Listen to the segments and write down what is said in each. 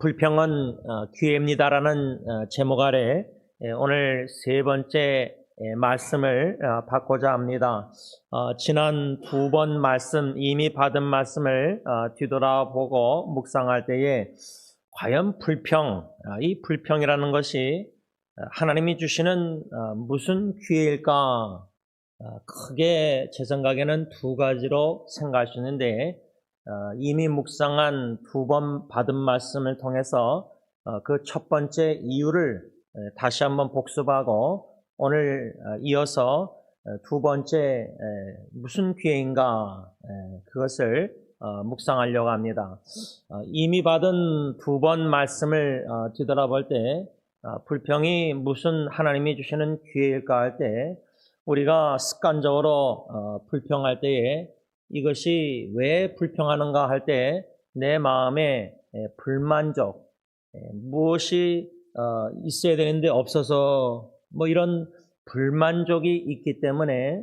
불평은 기회입니다라는 제목 아래 오늘 세 번째 말씀을 받고자 합니다. 지난 두 번 말씀, 이미 받은 말씀을 뒤돌아보고 묵상할 때에 과연 이 불평이라는 것이 하나님이 주시는 무슨 기회일까? 크게 제 생각에는 두 가지로 생각할 수 있는데, 이미 묵상한 두 번 받은 말씀을 통해서 그 첫 번째 이유를 다시 한번 복습하고 오늘 이어서 두 번째 무슨 기회인가 그것을 묵상하려고 합니다. 이미 받은 두 번 말씀을 뒤돌아볼 때 불평이 무슨 하나님이 주시는 기회일까 할 때 우리가 습관적으로 불평할 때에 이것이 왜 불평하는가 할 때 내 마음에 불만족, 무엇이 있어야 되는데 없어서 이런 불만족이 있기 때문에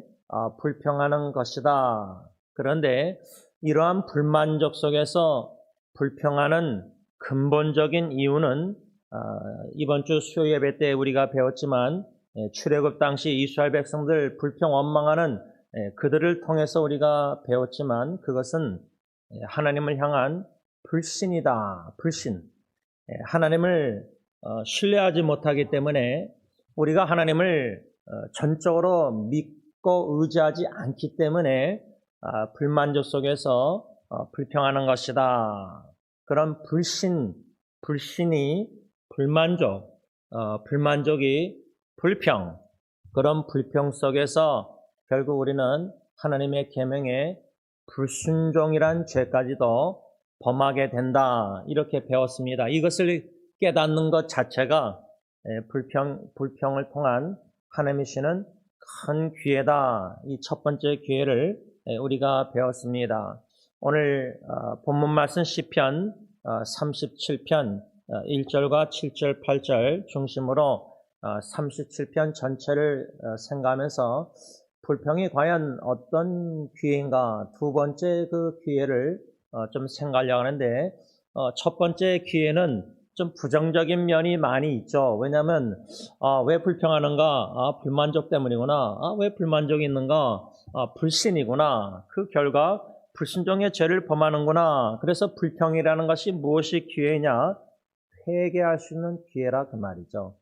불평하는 것이다. 그런데 이러한 불만족 속에서 불평하는 근본적인 이유는 이번 주 수요 예배 때 우리가 배웠지만 출애굽 당시 이스라엘 백성들 불평 원망하는 그들을 통해서 우리가 배웠지만 그것은 하나님을 향한 불신이다. 불신. 하나님을 신뢰하지 못하기 때문에 우리가 하나님을 전적으로 믿고 의지하지 않기 때문에 불만족 속에서 불평하는 것이다. 그런 불신이 불만족, 불만족이 불평, 그런 불평 속에서 결국 우리는 하나님의 계명에 불순종이란 죄까지도 범하게 된다. 이렇게 배웠습니다. 이것을 깨닫는 것 자체가 불평을 통한 하나님이 주시는 큰 기회다. 이 첫 번째 기회를 우리가 배웠습니다. 오늘 본문 말씀 시편 37편 1절과 7절, 8절 중심으로 37편 전체를 생각하면서 불평이 과연 어떤 기회인가 두 번째 그 기회를 좀 생각하려고 하는데 첫 번째 기회는 좀 부정적인 면이 많이 있죠. 왜냐하면 왜 불평하는가? 불만족 때문이구나. 왜 불만족이 있는가? 불신이구나. 그 결과 불신종의 죄를 범하는구나. 그래서 불평이라는 것이 무엇이 기회냐? 회개할 수 있는 기회라 그 말이죠.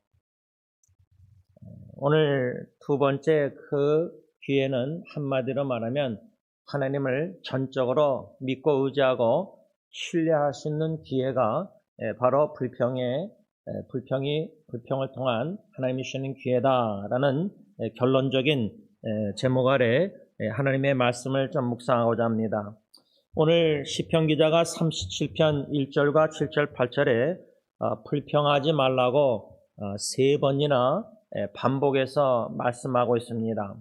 오늘 두 번째 그 기회는 한마디로 말하면 하나님을 전적으로 믿고 의지하고 신뢰할 수 있는 기회가 바로 불평을 통한 하나님이 주시는 기회다라는 결론적인 제목 아래 하나님의 말씀을 좀 묵상하고자 합니다. 오늘 시편 기자가 37편 1절과 7절, 8절에 불평하지 말라고 세 번이나 반복해서 말씀하고 있습니다.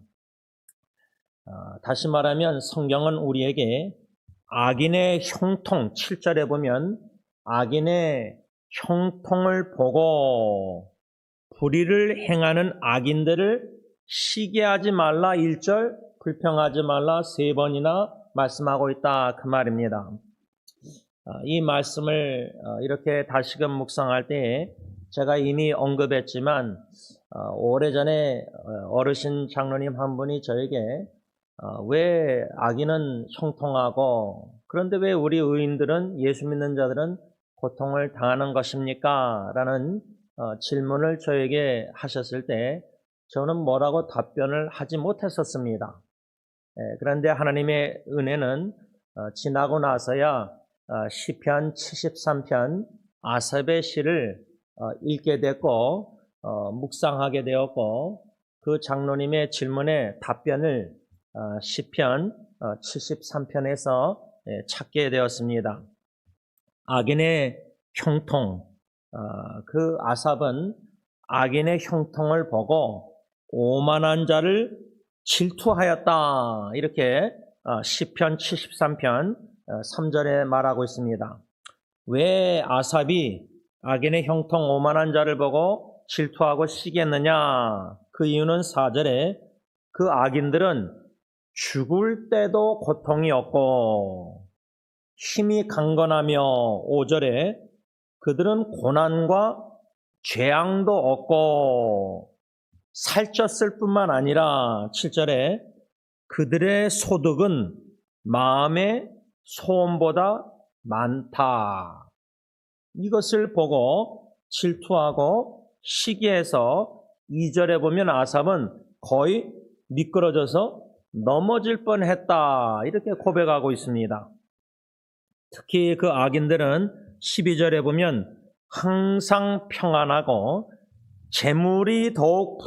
다시 말하면 성경은 우리에게 악인의 형통, 7절에 보면 악인의 형통을 보고 불의를 행하는 악인들을 시기하지 말라 1절, 불평하지 말라 세 번이나 말씀하고 있다 그 말입니다. 이 말씀을 이렇게 다시금 묵상할 때에 제가 이미 언급했지만 오래전에 어르신 장로님 한 분이 저에게 왜 악인은 형통하고 그런데 왜 우리 의인들은 예수 믿는 자들은 고통을 당하는 것입니까? 라는 질문을 저에게 하셨을 때 저는 뭐라고 답변을 하지 못했었습니다. 그런데 하나님의 은혜는 지나고 나서야 시편 73편 아삽의 시를 읽게 됐고 묵상하게 되었고 그 장로님의 질문에 답변을 시편 73편에서 찾게 되었습니다. 악인의 형통, 그 아삽은 악인의 형통을 보고 오만한 자를 질투하였다. 이렇게 시편 73편 3절에 말하고 있습니다. 왜 아삽이 악인의 형통 오만한 자를 보고 질투하고 시기했느냐? 그 이유는 4절에 그 악인들은 죽을 때도 고통이 없고 힘이 강건하며 5절에 그들은 고난과 재앙도 없고 살쪘을 뿐만 아니라 7절에 그들의 소득은 마음의 소원보다 많다. 이것을 보고 질투하고 시기해서 2절에 보면 아삽은 거의 미끄러져서 넘어질 뻔했다. 이렇게 고백하고 있습니다. 특히 그 악인들은 12절에 보면 항상 평안하고 재물이 더욱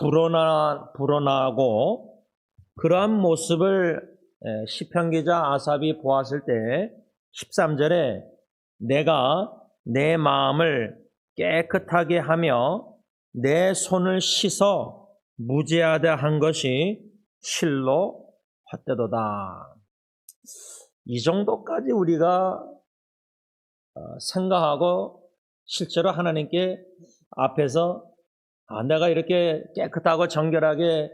불어나고 그러한 모습을 시편 기자 아삽이 보았을 때 13절에 내가 내 마음을 깨끗하게 하며 내 손을 씻어 무죄하다 한 것이 실로 헛되도다. 이 정도까지 우리가 생각하고 실제로 하나님께 앞에서 내가 이렇게 깨끗하고 정결하게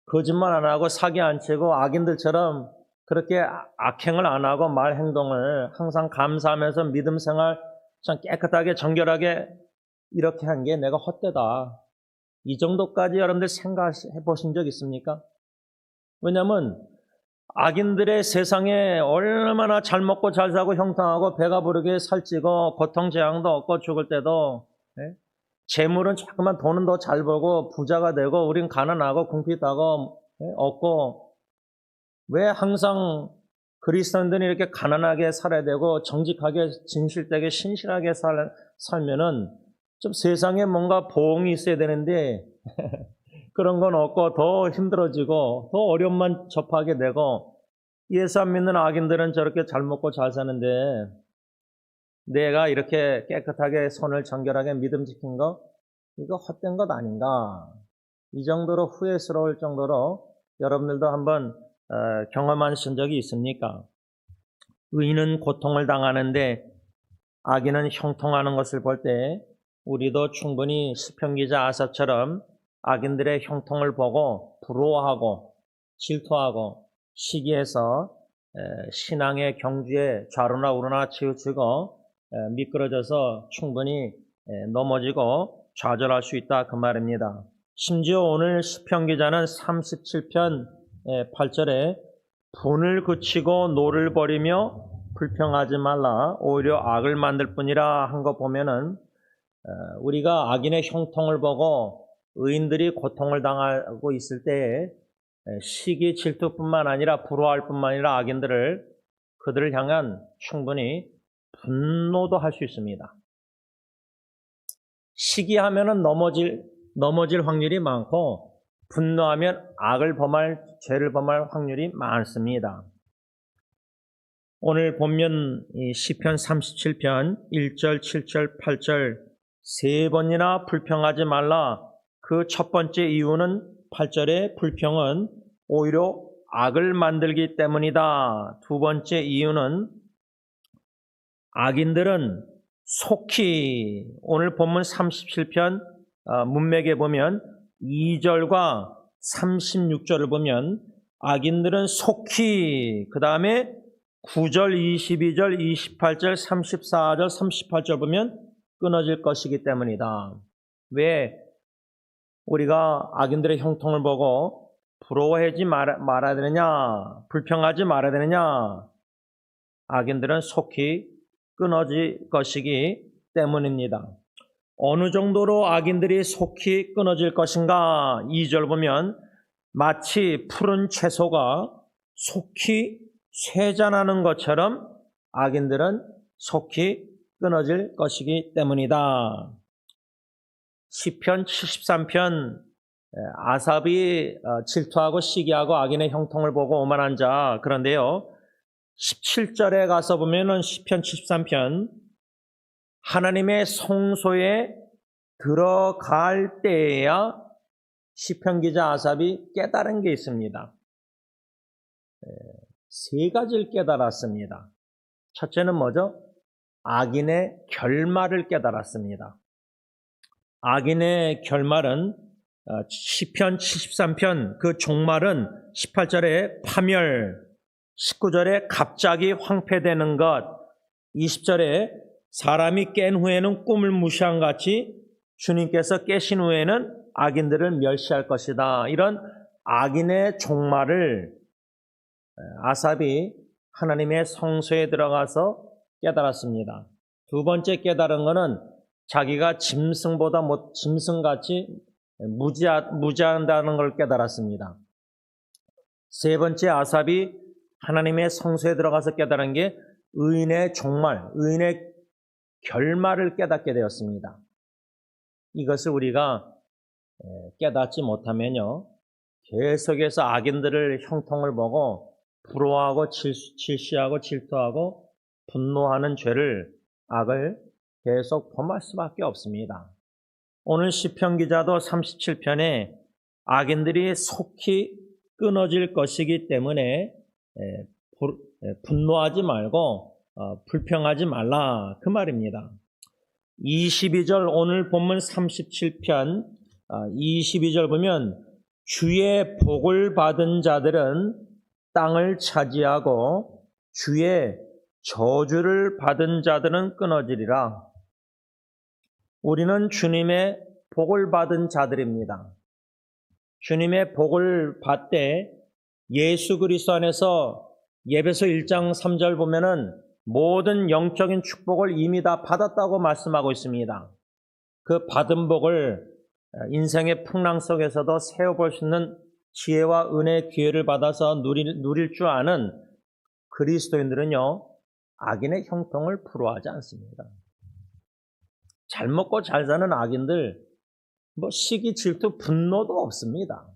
거짓말 안 하고 사기 안 치고 악인들처럼 그렇게 악행을 안 하고 말 행동을 항상 감사하면서 믿음 생활 참 깨끗하게 정결하게 이렇게 한 게 내가 헛되다. 이 정도까지 여러분들 생각해 보신 적 있습니까? 왜냐하면 악인들의 세상에 얼마나 잘 먹고 잘 사고 형통하고 배가 부르게 살찌고 고통 재앙도 없고 죽을 때도 재물은 자꾸만 돈은 더 잘 벌고 부자가 되고 우린 가난하고 궁핍하고 없고 왜 항상 그리스도인들이 이렇게 가난하게 살아야 되고 정직하게 진실되게 신실하게 살면은 좀 세상에 뭔가 보응이 있어야 되는데 그런 건 없고 더 힘들어지고 더 어려움만 접하게 되고 예수 안 믿는 악인들은 저렇게 잘 먹고 잘 사는데 내가 이렇게 깨끗하게 손을 정결하게 믿음 지킨 거 이거 헛된 것 아닌가 이 정도로 후회스러울 정도로 여러분들도 한번 경험하신 적이 있습니까? 의인은 고통을 당하는데 악인은 형통하는 것을 볼 때 우리도 충분히 시편 기자 아삽처럼 악인들의 형통을 보고 부러워하고 질투하고 시기해서 신앙의 경주에 좌로나 우로나 치우치고 미끄러져서 충분히 넘어지고 좌절할 수 있다 그 말입니다. 심지어 오늘 시편 기자는 37편 8절에 분을 그치고 노를 버리며 불평하지 말라 오히려 악을 만들 뿐이라 한 거 보면은 우리가 악인의 형통을 보고 의인들이 고통을 당하고 있을 때 시기 질투뿐만 아니라 부러워할 뿐만 아니라 악인들을 그들을 향한 충분히 분노도 할 수 있습니다. 시기하면은 넘어질 확률이 많고 분노하면 악을 범할 죄를 범할 확률이 많습니다. 오늘 본문 시편 37편 1절, 7절, 8절 세 번이나 불평하지 말라. 그 첫 번째 이유는 8절의 불평은 오히려 악을 만들기 때문이다. 두 번째 이유는 악인들은 속히 오늘 본문 37편 문맥에 보면 2절과 36절을 보면 악인들은 속히 그 다음에 9절, 22절, 28절, 34절, 38절 보면 끊어질 것이기 때문이다. 왜 우리가 악인들의 형통을 보고 부러워하지 말아야 되느냐, 불평하지 말아야 되느냐? 악인들은 속히 끊어질 것이기 때문입니다. 어느 정도로 악인들이 속히 끊어질 것인가? 2절 보면 마치 푸른 채소가 속히 쇠잔하는 것처럼 악인들은 속히 끊어질 것이기 때문이다. 시편 73편 아삽이 질투하고 시기하고 악인의 형통을 보고 오만한 자. 그런데요 17절에 가서 보면은 시편 73편 하나님의 성소에 들어갈 때에야 시편 기자 아삽이 깨달은 게 있습니다. 세 가지를 깨달았습니다. 첫째는 뭐죠? 악인의 결말을 깨달았습니다. 악인의 결말은 시편 73편 그 종말은 18절에 파멸, 19절에 갑자기 황폐되는 것, 20절에 사람이 깬 후에는 꿈을 무시한 같이 주님께서 깨신 후에는 악인들을 멸시할 것이다. 이런 악인의 종말을 아삽이 하나님의 성소에 들어가서 깨달았습니다. 두 번째 깨달은 것은 자기가 짐승같이 무지한다는 걸 깨달았습니다. 세 번째 아삽이 하나님의 성소에 들어가서 깨달은 게 의인의 종말, 의인의 결말을 깨닫게 되었습니다. 이것을 우리가 깨닫지 못하면요, 계속해서 악인들을 형통을 보고 부러워하고 질시하고 질투하고 분노하는 악을 계속 범할 수밖에 없습니다. 오늘 시편 기자도 37편에 악인들이 속히 끊어질 것이기 때문에 분노하지 말고 불평하지 말라, 그 말입니다. 22절, 오늘 본문 37편 22절 보면 주의 복을 받은 자들은 땅을 차지하고 주의 저주를 받은 자들은 끊어지리라. 우리는 주님의 복을 받은 자들입니다. 주님의 복을 받되 예수 그리스도 안에서 에베소 1장 3절 보면은 모든 영적인 축복을 이미 다 받았다고 말씀하고 있습니다. 그 받은 복을 인생의 풍랑 속에서도 세워볼 수 있는 지혜와 은혜의 기회를 받아서 누릴 줄 아는 그리스도인들은요, 악인의 형통을 부러워하지 않습니다. 잘 먹고 잘 사는 악인들, 시기, 질투, 분노도 없습니다.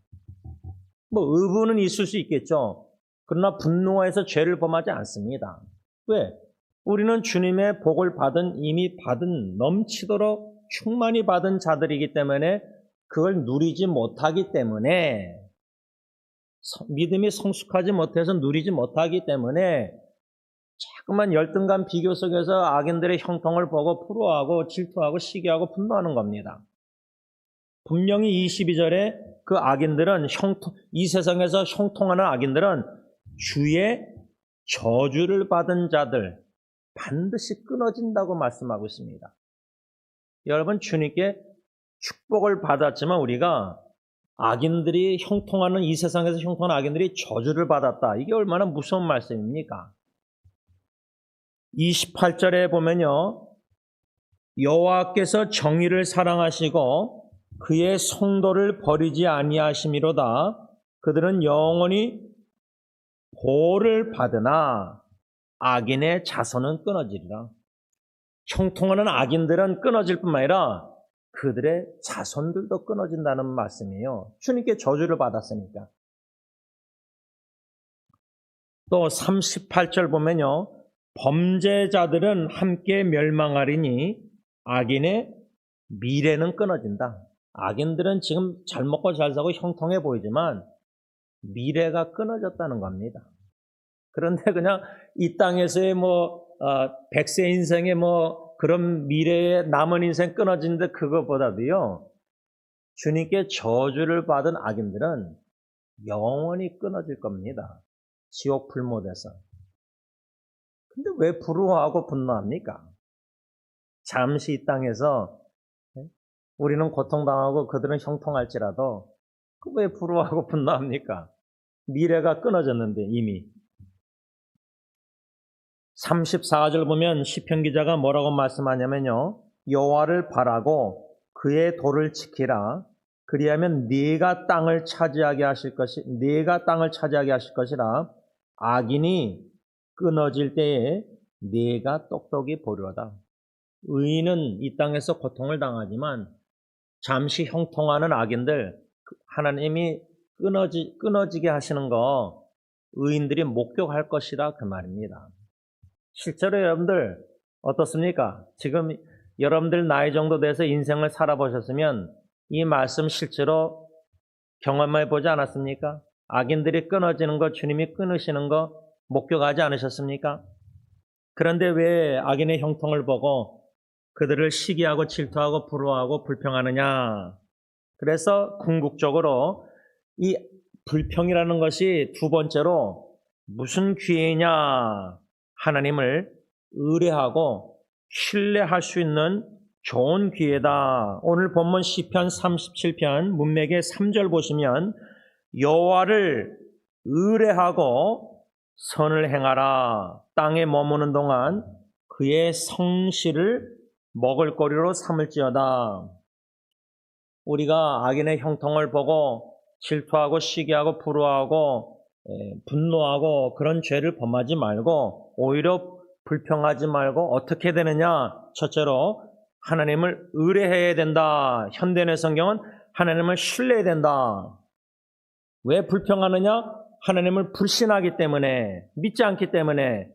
의분은 있을 수 있겠죠. 그러나 분노해서 죄를 범하지 않습니다. 왜? 우리는 주님의 복을 이미 받은, 넘치도록 충만히 받은 자들이기 때문에 그걸 누리지 못하기 때문에, 믿음이 성숙하지 못해서 누리지 못하기 때문에 자꾸만 열등감 비교 속에서 악인들의 형통을 보고 부러워하고 질투하고 시기하고 분노하는 겁니다. 분명히 22절에 그 악인들은 이 세상에서 형통하는 악인들은 주의 저주를 받은 자들 반드시 끊어진다고 말씀하고 있습니다. 여러분, 주님께 축복을 받았지만 우리가 악인들이 형통하는, 이 세상에서 형통하는 악인들이 저주를 받았다. 이게 얼마나 무서운 말씀입니까? 28절에 보면요, 여호와께서 정의를 사랑하시고 그의 성도를 버리지 아니하심이로다. 그들은 영원히 보를 받으나 악인의 자손은 끊어지리라. 형통하는 악인들은 끊어질 뿐만 아니라 그들의 자손들도 끊어진다는 말씀이에요. 주님께 저주를 받았으니까. 또 38절 보면요, 범죄자들은 함께 멸망하리니 악인의 미래는 끊어진다. 악인들은 지금 잘 먹고 잘 사고 형통해 보이지만 미래가 끊어졌다는 겁니다. 그런데 그냥 이 땅에서의 100세 인생의 그런 미래의 남은 인생 끊어진데, 그것보다도요, 주님께 저주를 받은 악인들은 영원히 끊어질 겁니다. 지옥 불못에서. 근데 왜 부러워하고 분노합니까? 잠시 이 땅에서 우리는 고통당하고 그들은 형통할지라도 왜 부러워하고 분노합니까? 미래가 끊어졌는데 이미. 34절 보면 시편 기자가 뭐라고 말씀하냐면요, 여호와를 바라고 그의 도를 지키라. 그리하면 네가 땅을 차지하게 하실 것이라. 악인이 끊어질 때에 네가 똑똑히 보려다. 의인은 이 땅에서 고통을 당하지만 잠시 형통하는 악인들, 하나님이 끊어지게 하시는 거 의인들이 목격할 것이라, 그 말입니다. 실제로 여러분들 어떻습니까? 지금 여러분들 나이 정도 돼서 인생을 살아보셨으면 이 말씀 실제로 경험해 보지 않았습니까? 악인들이 끊어지는 거, 주님이 끊으시는 거 목격하지 않으셨습니까? 그런데 왜 악인의 형통을 보고 그들을 시기하고 질투하고 부러워하고 불평하느냐? 그래서 궁극적으로 이 불평이라는 것이 두 번째로 무슨 기회냐? 하나님을 의뢰하고 신뢰할 수 있는 좋은 기회다. 오늘 본문 시편 37편 문맥의 3절 보시면 여호와를 의뢰하고 선을 행하라. 땅에 머무는 동안 그의 성실을 먹을거리로 삼을지어다. 우리가 악인의 형통을 보고 질투하고 시기하고 불화하고 분노하고 그런 죄를 범하지 말고 오히려 불평하지 말고 어떻게 되느냐? 첫째로 하나님을 의뢰해야 된다. 현대인의 성경은 하나님을 신뢰해야 된다. 왜 불평하느냐? 하나님을 불신하기 때문에, 믿지 않기 때문에.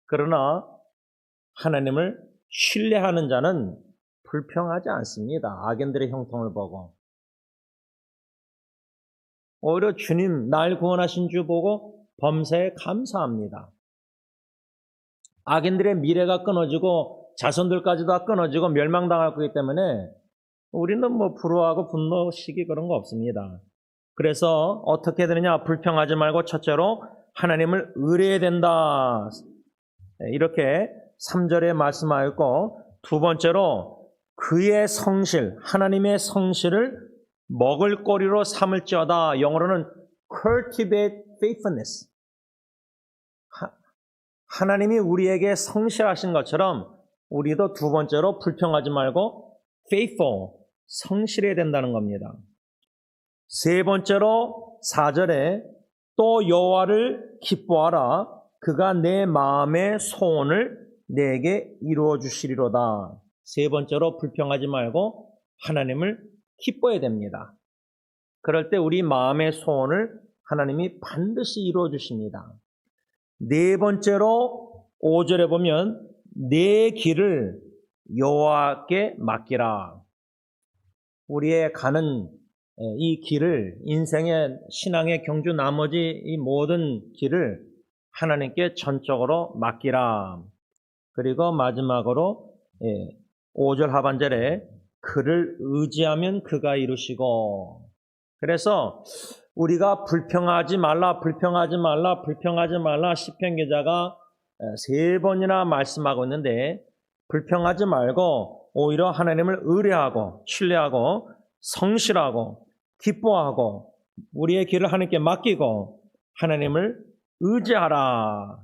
그러나 하나님을 신뢰하는 자는 불평하지 않습니다. 악인들의 형통을 보고. 오히려 주님, 날 구원하신 주 보고 범사에 감사합니다. 악인들의 미래가 끊어지고 자손들까지도 다 끊어지고 멸망당할 거기 때문에 우리는 불화하고 분노, 시기 그런 거 없습니다. 그래서 어떻게 되느냐? 불평하지 말고 첫째로 하나님을 의뢰해야 된다. 이렇게 3절에 말씀하였고, 두 번째로 그의 성실, 하나님의 성실을 먹을거리로 삼을지어다. 영어로는 cultivate faithfulness. 하나님이 우리에게 성실하신 것처럼 우리도 두 번째로 불평하지 말고 faithful, 성실해야 된다는 겁니다. 세 번째로 4절에 또 여호와를 기뻐하라. 그가 내 마음의 소원을 내게 이루어 주시리로다. 세 번째로 불평하지 말고 하나님을 기뻐해야 됩니다. 그럴 때 우리 마음의 소원을 하나님이 반드시 이루어 주십니다. 네 번째로 5절에 보면 내 길을 여호와께 맡기라. 우리의 가는 이 길을, 인생의 신앙의 경주 나머지 이 모든 길을 하나님께 전적으로 맡기라. 그리고 마지막으로 5절 하반절에 그를 의지하면 그가 이루시고. 그래서 우리가 불평하지 말라 시편 기자가 3번이나 말씀하고 있는데, 불평하지 말고 오히려 하나님을 의뢰하고 신뢰하고 성실하고 기뻐하고 우리의 길을 하나님께 맡기고 하나님을 의지하라.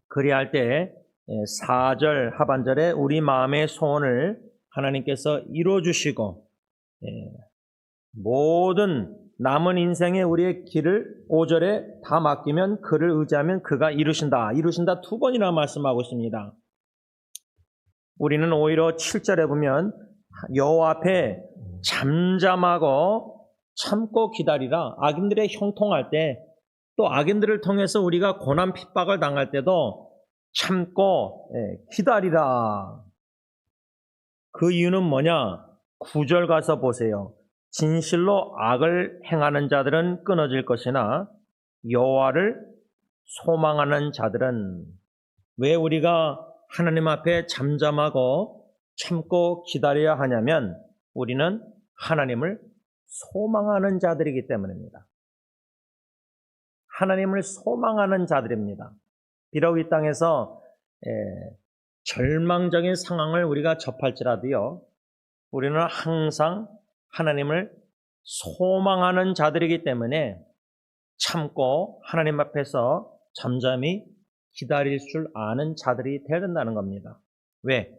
그리할 때 4절 하반절에 우리 마음의 소원을 하나님께서 이루어주시고 모든 남은 인생의 우리의 길을 5절에 다 맡기면 그를 의지하면 그가 이루신다. 이루신다 2번이나 말씀하고 있습니다. 우리는 오히려 7절에 보면 여호와 앞에 잠잠하고 참고 기다리라. 악인들의 형통할 때, 또 악인들을 통해서 우리가 고난 핍박을 당할 때도 참고 기다리라. 그 이유는 뭐냐? 9절 가서 보세요. 진실로 악을 행하는 자들은 끊어질 것이나 여호와를 소망하는 자들은. 왜 우리가 하나님 앞에 잠잠하고 참고 기다려야 하냐면 우리는 하나님을 소망하는 자들이기 때문입니다. 하나님을 소망하는 자들입니다. 비록 이 땅에서 절망적인 상황을 우리가 접할지라도요, 우리는 항상 하나님을 소망하는 자들이기 때문에 참고 하나님 앞에서 잠잠히 기다릴 줄 아는 자들이 되어야 된다는 겁니다. 왜?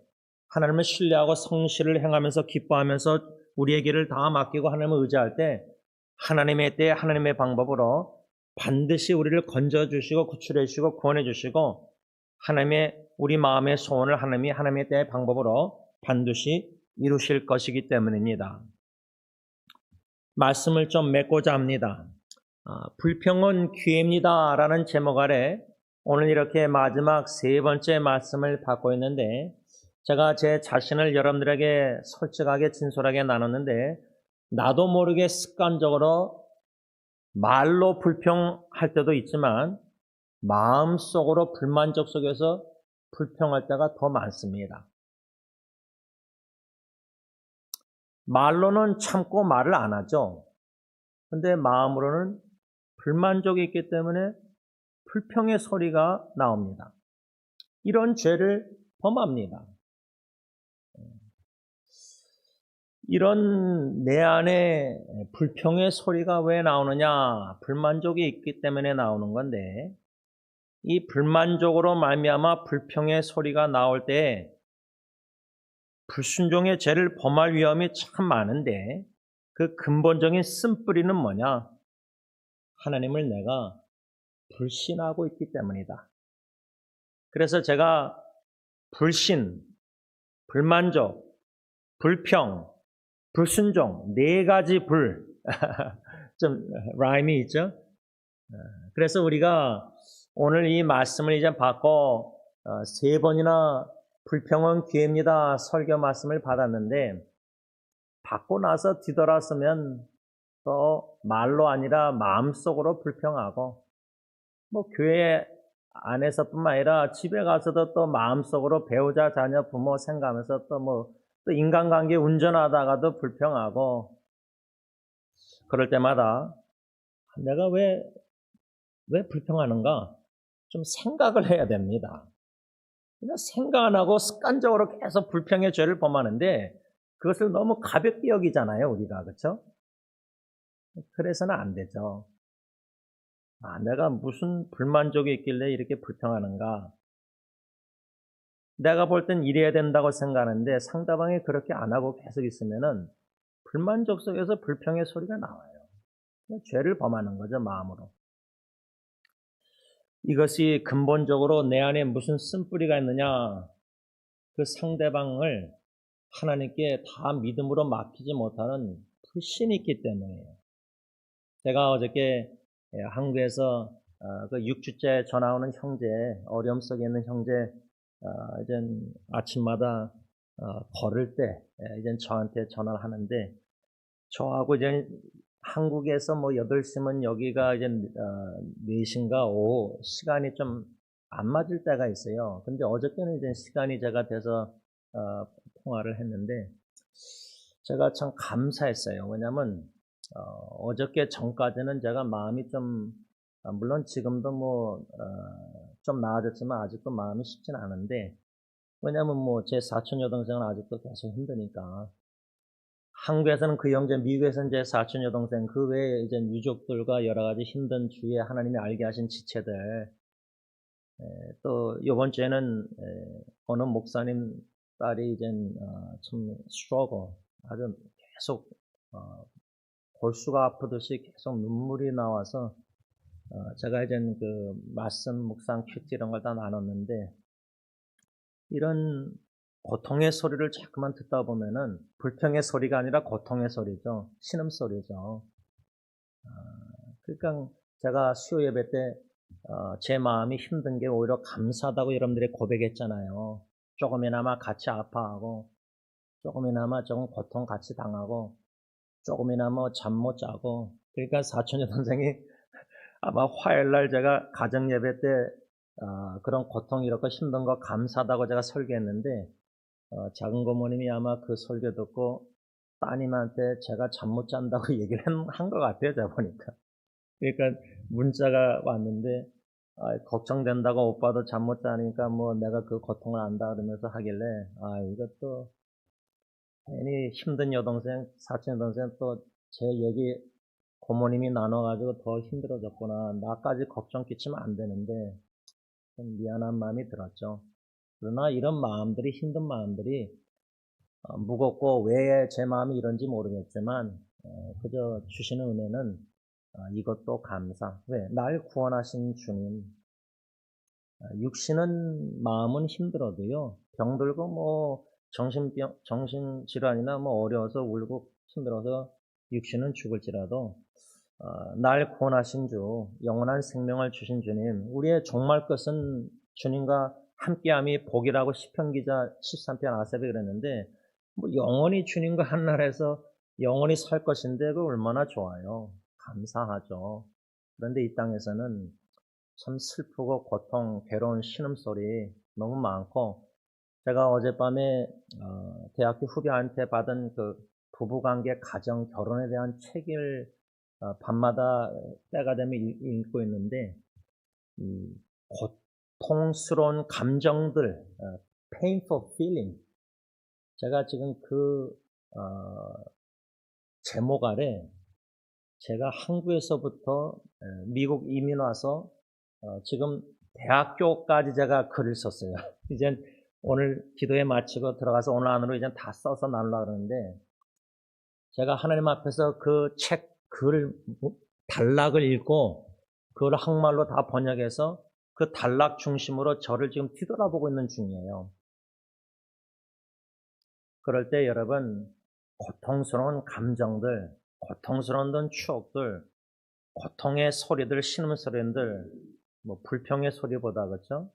하나님을 신뢰하고 성실을 행하면서 기뻐하면서 우리의 길을 다 맡기고 하나님을 의지할 때 하나님의 때에 하나님의 방법으로 반드시 우리를 건져주시고 구출해 주시고 구원해 주시고 하나님의 우리 마음의 소원을 하나님이 하나님의 때의 방법으로 반드시 이루실 것이기 때문입니다. 말씀을 좀 맺고자 합니다. 불평은 기회입니다 라는 제목 아래 오늘 이렇게 마지막 3번째 말씀을 받고 있는데, 제가 제 자신을 여러분들에게 솔직하게 진솔하게 나눴는데 나도 모르게 습관적으로 말로 불평할 때도 있지만 마음속으로 불만족 속에서 불평할 때가 더 많습니다. 말로는 참고 말을 안 하죠. 근데 마음으로는 불만족이 있기 때문에 불평의 소리가 나옵니다. 이런 죄를 범합니다. 이런 내 안에 불평의 소리가 왜 나오느냐? 불만족이 있기 때문에 나오는 건데, 이 불만족으로 말미암아 불평의 소리가 나올 때 불순종의 죄를 범할 위험이 참 많은데, 그 근본적인 쓴뿌리는 뭐냐? 하나님을 내가 불신하고 있기 때문이다. 그래서 제가 불신, 불만족, 불평, 불순종, 네 가지 불, 좀 라임이 있죠? 그래서 우리가 오늘 이 말씀을 이제 받고 3번이나 불평은 기회입니다 설교 말씀을 받았는데, 받고 나서 뒤돌아서면 또 말로 아니라 마음속으로 불평하고, 뭐 교회 안에서뿐만 아니라 집에 가서도 또 마음속으로 배우자, 자녀, 부모 생각하면서 또 인간관계 운전하다가도 불평하고, 그럴 때마다 내가 왜 불평하는가? 좀 생각을 해야 됩니다. 그냥 생각 안 하고 습관적으로 계속 불평의 죄를 범하는데, 그것을 너무 가볍게 여기잖아요, 우리가. 그렇죠? 그래서는 안 되죠. 내가 무슨 불만족이 있길래 이렇게 불평하는가? 내가 볼 땐 이래야 된다고 생각하는데 상대방이 그렇게 안 하고 계속 있으면은 불만족 속에서 불평의 소리가 나와요. 죄를 범하는 거죠, 마음으로. 이것이 근본적으로 내 안에 무슨 쓴뿌리가 있느냐? 그 상대방을 하나님께 다 믿음으로 맡기지 못하는 불신이 있기 때문이에요. 제가 어저께 한국에서 그 6주째 전화 오는 형제, 어려움 속에 있는 형제, 이제 아침마다 걸을 때 이제 저한테 전화를 하는데, 저하고 이제 한국에서 뭐 8시면 여기가 이제 4시인가 오후 시간이 좀 안 맞을 때가 있어요. 근데 어저께는 이제 시간이 제가 돼서 통화를 했는데, 제가 참 감사했어요. 왜냐면 어저께 전까지는 제가 마음이 좀, 물론 지금도 좀 나아졌지만 아직도 마음이 쉽진 않은데, 왜냐면 제 사촌 여동생은 아직도 계속 힘드니까. 한국에서는 그 형제, 미국에서는 제 사촌 여동생, 그 외에 이제 유족들과 여러 가지 힘든 주위에 하나님이 알게 하신 지체들, 또 이번 주에는 어느 목사님 딸이 이제 참 스트러글, 아주 계속 골수가 아프듯이 계속 눈물이 나와서 제가 이제 그 말씀, 묵상, 큐티 이런 걸 다 나눴는데, 이런 고통의 소리를 자꾸만 듣다 보면은 불평의 소리가 아니라 고통의 소리죠. 신음소리죠. 그러니까 제가 수요 예배 때 제 마음이 힘든 게 오히려 감사하다고 여러분들이 고백했잖아요. 조금이나마 같이 아파하고, 조금이나마 조금 고통 같이 당하고, 조금이나마 잠 못 자고. 그러니까 사촌 여동생이 아마 화요일날 제가 가정 예배 때 그런 고통 이렇게 힘든 거 감사하다고 제가 설교했는데, 작은 고모님이 아마 그 설교 듣고 따님한테 제가 잠 못 잔다고 얘기를 한 것 같아요, 제가 보니까. 그러니까 문자가 왔는데, 걱정된다고 오빠도 잠 못 자니까 내가 그 고통을 안다 그러면서 하길래, 이것도 괜히 힘든 여동생, 사촌 여동생 또 제 얘기 고모님이 나눠가지고 더 힘들어졌구나. 나까지 걱정 끼치면 안 되는데 좀 미안한 마음이 들었죠. 그러나 이런 마음들이, 힘든 마음들이 무겁고 왜 제 마음이 이런지 모르겠지만 그저 주시는 은혜는 이것도 감사. 왜? 날 구원하신 주님. 육신은, 마음은 힘들어도요, 병들고 정신질환이나 어려워서 울고 힘들어서 육신은 죽을지라도 날 구원하신 주, 영원한 생명을 주신 주님, 우리의 종말 것은 주님과 함께함이 복이라고 시편 기자 13편 아삽이 그랬는데, 영원히 주님과 한 나라에서 영원히 살 것인데 그 얼마나 좋아요. 감사하죠. 그런데 이 땅에서는 참 슬프고 고통, 괴로운 신음소리 너무 많고, 제가 어젯밤에 대학교 후배한테 받은 그 부부관계, 가정, 결혼에 대한 책을 밤마다 때가 되면 읽고 있는데, 이 고통스러운 감정들, painful feeling. 제가 지금 제목 아래 제가 한국에서부터 미국 이민 와서 지금 대학교까지 제가 글을 썼어요. 이젠 오늘 기도회 마치고 들어가서 오늘 안으로 이제 다 써서 나누려고 그러는데 제가 하나님 앞에서 그 책 단락을 읽고 그걸 한국말로 다 번역해서 그 단락 중심으로 저를 지금 뒤돌아보고 있는 중이에요. 그럴 때 여러분 고통스러운 감정들, 고통스러운 추억들, 고통의 소리들, 신음소리들, 뭐 불평의 소리보다 그렇죠?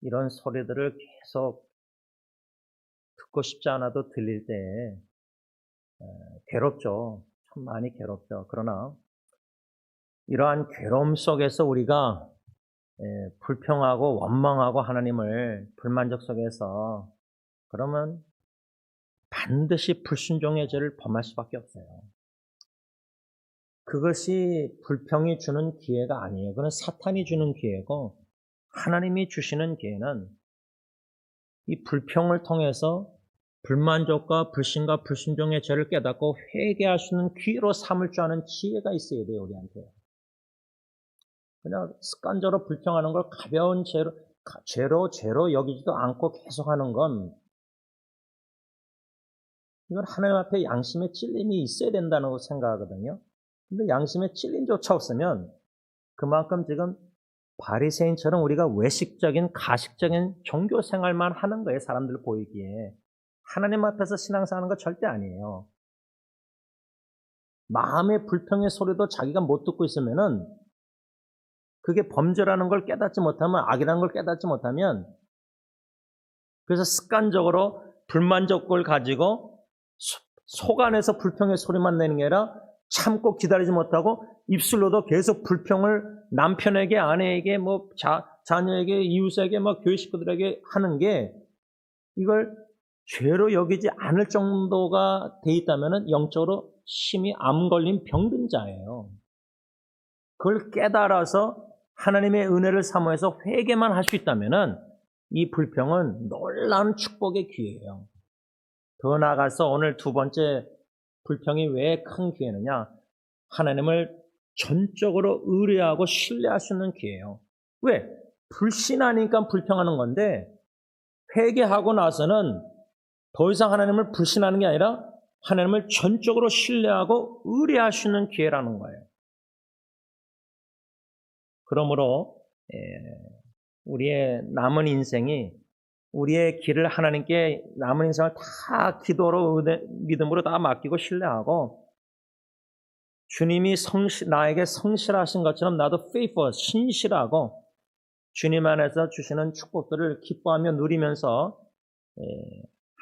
이런 소리들을 계속 듣고 싶지 않아도 들릴 때 괴롭죠. 참 많이 괴롭죠. 그러나 이러한 괴로움 속에서 우리가 불평하고 원망하고 하나님을 불만족 속에서 그러면 반드시 불순종의 죄를 범할 수밖에 없어요. 그것이 불평이 주는 기회가 아니에요. 그건 사탄이 주는 기회고 하나님이 주시는 기회는 이 불평을 통해서 불만족과 불신과 불순종의 죄를 깨닫고 회개할 수 있는 기회로 삼을 줄 아는 지혜가 있어야 돼요, 우리한테. 그냥 습관적으로 불평하는 걸 가벼운 죄로 여기지도 않고 계속하는 건 이건 하나님 앞에 양심의 찔림이 있어야 된다고 생각하거든요. 근데 양심의 찔림조차 없으면 그만큼 지금 바리새인처럼 우리가 외식적인 가식적인 종교 생활만 하는 거예요. 사람들 보이기에. 하나님 앞에서 신앙생활하는 거 절대 아니에요. 마음의 불평의 소리도 자기가 못 듣고 있으면은 그게 범죄라는 걸 깨닫지 못하면 악이라는 걸 깨닫지 못하면 그래서 습관적으로 불만족을 가지고 속 안에서 불평의 소리만 내는 게 아니라 참고 기다리지 못하고 입술로도 계속 불평을 남편에게, 아내에게, 뭐 자녀에게, 이웃에게, 뭐 교회 식구들에게 하는 게 이걸 죄로 여기지 않을 정도가 돼 있다면 영적으로 심히 암 걸린 병든 자예요. 그걸 깨달아서 하나님의 은혜를 사모해서 회개만 할 수 있다면 이 불평은 놀라운 축복의 기회예요. 더 나아가서 오늘 두 번째 불평이 왜 큰 기회느냐? 하나님을 전적으로 의뢰하고 신뢰할 수 있는 기회예요. 왜? 불신하니까 불평하는 건데 회개하고 나서는 더 이상 하나님을 불신하는 게 아니라 하나님을 전적으로 신뢰하고 의뢰할 수 있는 기회라는 거예요. 그러므로 우리의 남은 인생이 우리의 길을 하나님께 남은 인생을 다 기도로 믿음으로 다 맡기고 신뢰하고 주님이 나에게 성실하신 것처럼 나도 faithful, 신실하고 주님 안에서 주시는 축복들을 기뻐하며 누리면서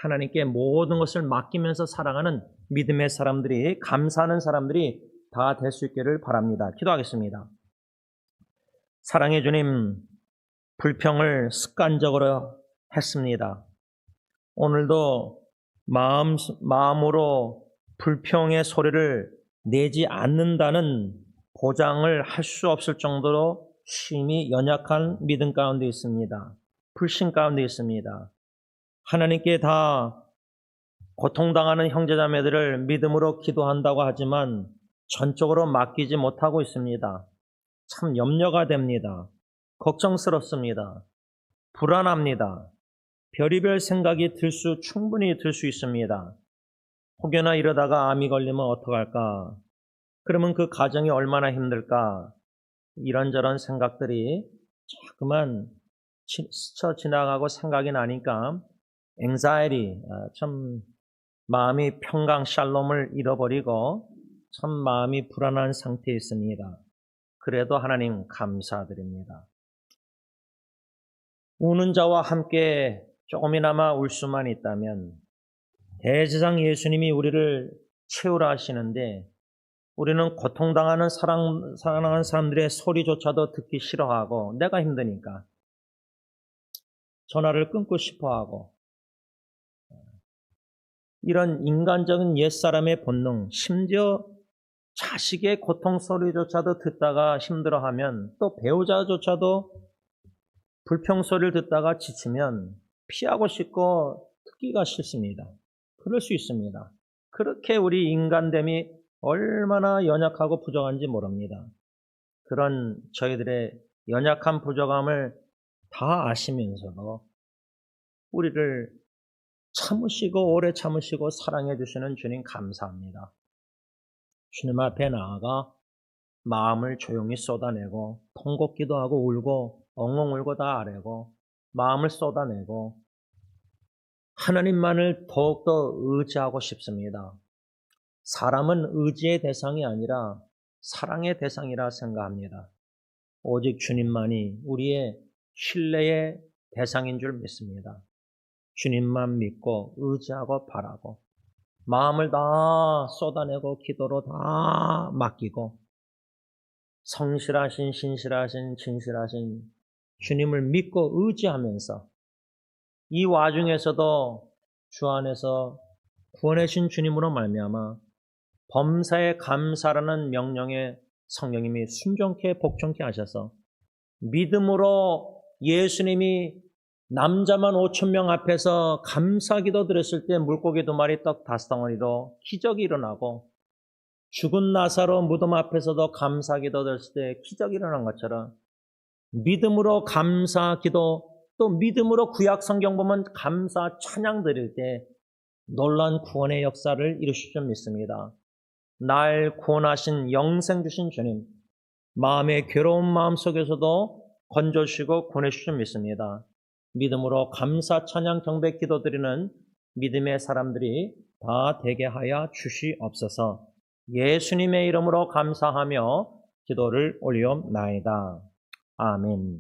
하나님께 모든 것을 맡기면서 살아가는 믿음의 사람들이, 감사하는 사람들이 다 될 수 있기를 바랍니다. 기도하겠습니다. 사랑의 주님, 불평을 습관적으로 했습니다. 오늘도 마음으로 불평의 소리를 내지 않는다는 보장을 할 수 없을 정도로 심히 연약한 믿음 가운데 있습니다. 불신 가운데 있습니다. 하나님께 다 고통당하는 형제자매들을 믿음으로 기도한다고 하지만 전적으로 맡기지 못하고 있습니다. 참 염려가 됩니다. 걱정스럽습니다. 불안합니다. 별의별 생각이 충분히 들 수 있습니다. 혹여나 이러다가 암이 걸리면 어떡할까? 그러면 그 가정이 얼마나 힘들까? 이런저런 생각들이 자꾸만 스쳐 지나가고 생각이 나니까 anxiety, 참 마음이 평강, 샬롬을 잃어버리고 참 마음이 불안한 상태에 있습니다. 그래도 하나님 감사드립니다. 우는 자와 함께 조금이나마 울 수만 있다면 대제사장 예수님이 우리를 채우라 하시는데 우리는 고통당하는 사랑하는 사람들의 소리조차도 듣기 싫어하고 내가 힘드니까 전화를 끊고 싶어하고 이런 인간적인 옛사람의 본능, 심지어 자식의 고통 소리조차도 듣다가 힘들어하면 또 배우자조차도 불평소리를 듣다가 지치면 피하고 싶고 듣기가 싫습니다. 그럴 수 있습니다. 그렇게 우리 인간됨이 얼마나 연약하고 부족한지 모릅니다. 그런 저희들의 연약한 부족함을 다 아시면서도 우리를 참으시고 오래 참으시고 사랑해 주시는 주님 감사합니다. 주님 앞에 나아가 마음을 조용히 쏟아내고 통곡기도 하고 울고 엉엉 울고 다 아뢰고 마음을 쏟아내고 하나님만을 더욱더 의지하고 싶습니다. 사람은 의지의 대상이 아니라 사랑의 대상이라 생각합니다. 오직 주님만이 우리의 신뢰의 대상인 줄 믿습니다. 주님만 믿고 의지하고 바라고 마음을 다 쏟아내고 기도로 다 맡기고 성실하신 신실하신 진실하신 주님을 믿고 의지하면서 이 와중에서도 주 안에서 구원해 주신 주님으로 말미암아 범사에 감사라는 명령에 성령님이 순종케 복종케 하셔서 믿음으로 예수님이 남자만 5,000명 앞에서 감사기도 드렸을 때 물고기 2마리 떡 5덩어리로 기적이 일어나고 죽은 나사로 무덤 앞에서도 감사기도 드렸을 때 기적이 일어난 것처럼 믿음으로 감사기도 또 믿음으로 구약 성경 보면 감사 찬양 드릴 때 놀라운 구원의 역사를 이루실 줄 믿습니다. 날 구원하신 영생 주신 주님, 마음의 괴로운 마음 속에서도 건져주시고 구원해 주실 줄 믿습니다. 믿음으로 감사 찬양 경배 기도드리는 믿음의 사람들이 다 되게 하여 주시옵소서. 예수님의 이름으로 감사하며 기도를 올리옵나이다. 아멘.